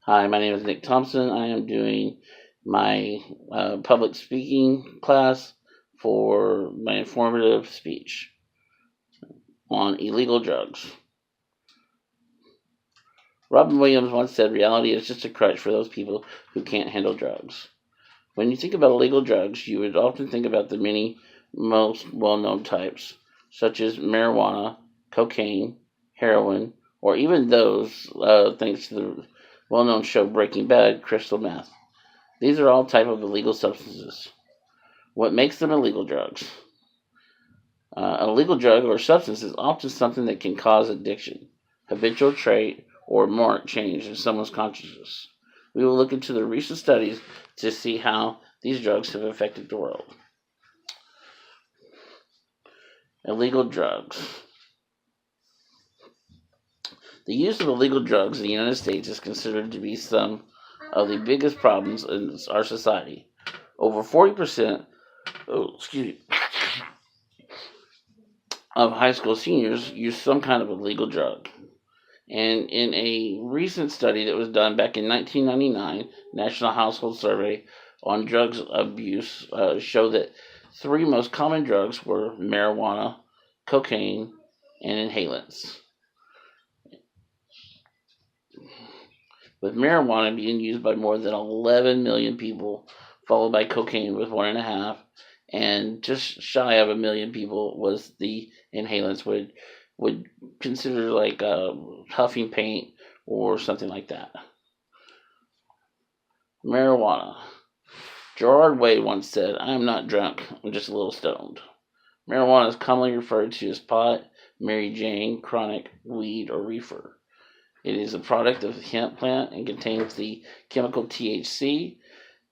Hi, my name is Nick Thompson. I am doing my public speaking class for my informative speech on illegal drugs. Robin Williams once said, "Reality is just a crutch for those people who can't handle drugs." When you think about illegal drugs, you would often think about the many most well known types, such as marijuana, cocaine, heroin, or even those, thanks to the well known show Breaking Bad, crystal meth. These are all type of illegal substances. What makes them illegal drugs? An illegal drug or substance is often something that can cause addiction, habitual trait, or marked change in someone's consciousness. We will look into the recent studies to see how these drugs have affected the world. Illegal drugs. The use of illegal drugs in the United States is considered to be some of the biggest problems in our society. Over 40%, of high school seniors use some kind of illegal drug. And in a recent study that was done back in 1999, National Household Survey on Drugs Abuse showed that three most common drugs were marijuana, cocaine, and inhalants. With marijuana being used by more than 11 million people, followed by cocaine with 1.5, and just shy of 1 million people was the inhalants would consider like huffing paint or something like that. Marijuana. Gerard Way once said, "I am not drunk, I'm just a little stoned." Marijuana is commonly referred to as pot, Mary Jane, chronic, weed, or reefer. It is a product of the hemp plant and contains the chemical THC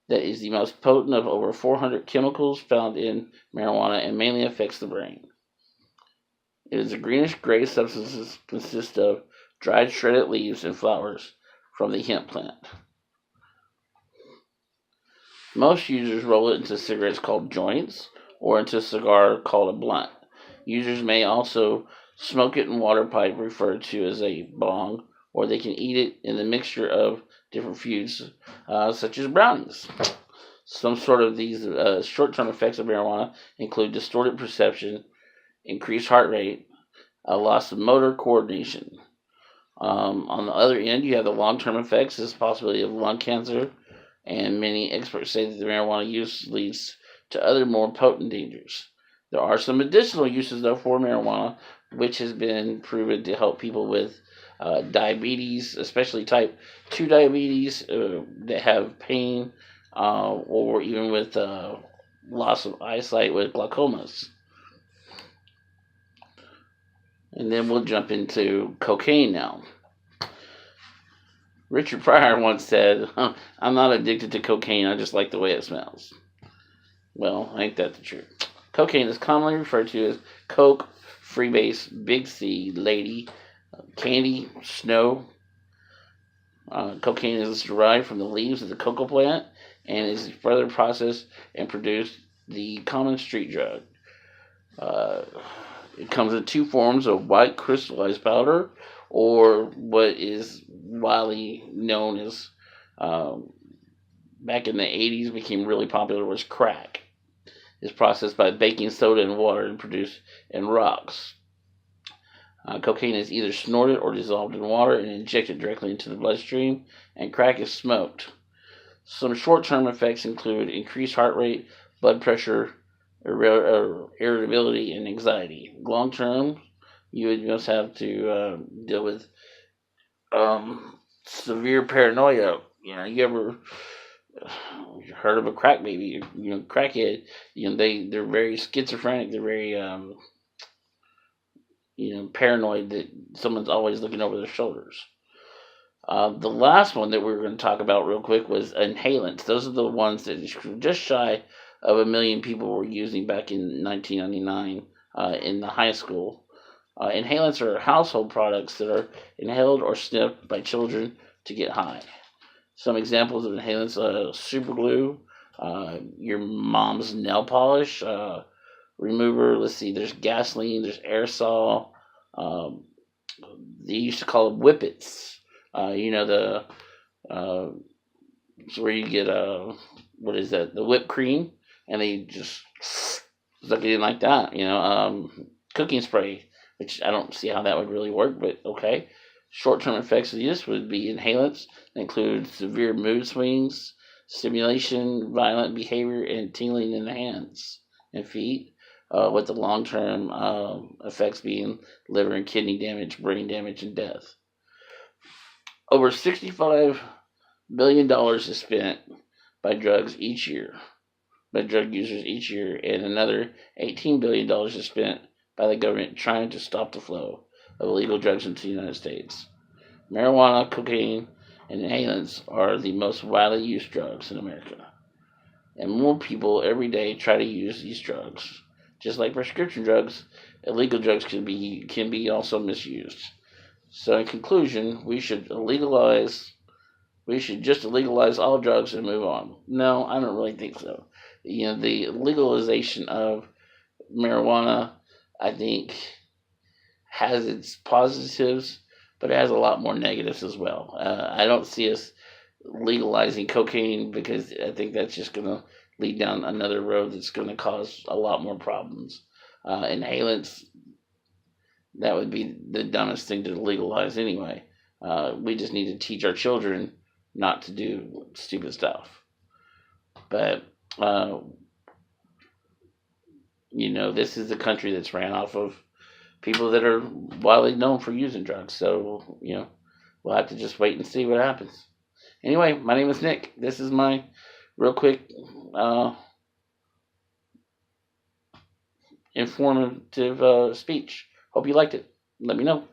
that is the most potent of over 400 chemicals found in marijuana and mainly affects the brain. It is a greenish gray substance that consists of dried shredded leaves and flowers from the hemp plant. Most users roll it into cigarettes called joints or into a cigar called a blunt. Users may also smoke it in water pipe referred to as a bong, or they can eat it in the mixture of different foods such as brownies. Some sort of these short-term effects of marijuana include distorted perception, increased heart rate, a loss of motor coordination. On the other end, you have the long-term effects, this possibility of lung cancer, and many experts say that the marijuana use leads to other more potent dangers. There are some medicinal uses, though, for marijuana, which has been proven to help people with diabetes, especially type 2 diabetes that have pain, or even with loss of eyesight with glaucomas. And then we'll jump into cocaine now. Richard Pryor once said, "I'm not addicted to cocaine, I just like the way it smells." Well, ain't that the truth? Cocaine is commonly referred to as coke, freebase, big C, lady, candy, snow. Cocaine is derived from the leaves of the cocoa plant and is further processed and produced the common street drug. Uh, it comes in two forms of white crystallized powder, or what is widely known as, um, back in the 80s, became really popular was crack. It's processed by baking soda and water and produced in rocks. Cocaine is either snorted or dissolved in water and injected directly into the bloodstream, and crack is smoked. Some short term effects include increased heart rate, blood pressure, irritability, and anxiety. Long term, you would just have to deal with severe paranoia. You ever heard of a crack baby? Crackhead. They're very schizophrenic. They're very paranoid that someone's always looking over their shoulders. The last one that we were going to talk about real quick was inhalants. Those are the ones that just shy of 1 million people were using back in 1999 in the high school. Inhalants are household products that are inhaled or sniffed by children to get high. Some examples of inhalants: super glue, your mom's nail polish remover. Let's see, there's gasoline, there's aerosol. Um, they used to call them whippets. The Uh, it's where you get what is that? The whipped cream, and they just suck it in like that. Cooking spray, which I don't see how that would really work, but okay. Short-term effects of this would be inhalants that include severe mood swings, stimulation, violent behavior, and tingling in the hands and feet. With the long-term effects being liver and kidney damage, brain damage, and death. Over $65 billion is spent by drugs each year, by drug users each year, and another $18 billion is spent by the government trying to stop the flow of illegal drugs into the United States. Marijuana, cocaine, and inhalants are the most widely used drugs in America, and more people every day try to use these drugs. Just like prescription drugs, illegal drugs can be also misused. So, in conclusion, we should just legalize all drugs and move on. No, I don't really think so. The legalization of marijuana, I think, has its positives, but it has a lot more negatives as well. I don't see us legalizing cocaine because I think that's just going to lead down another road that's going to cause a lot more problems. Inhalants, that would be the dumbest thing to legalize anyway. We just need to teach our children not to do stupid stuff. But, this is a country that's ran off of people that are widely known for using drugs. So, we'll have to just wait and see what happens. Anyway, my name is Nick. This is my real quick informative speech. Hope you liked it. Let me know.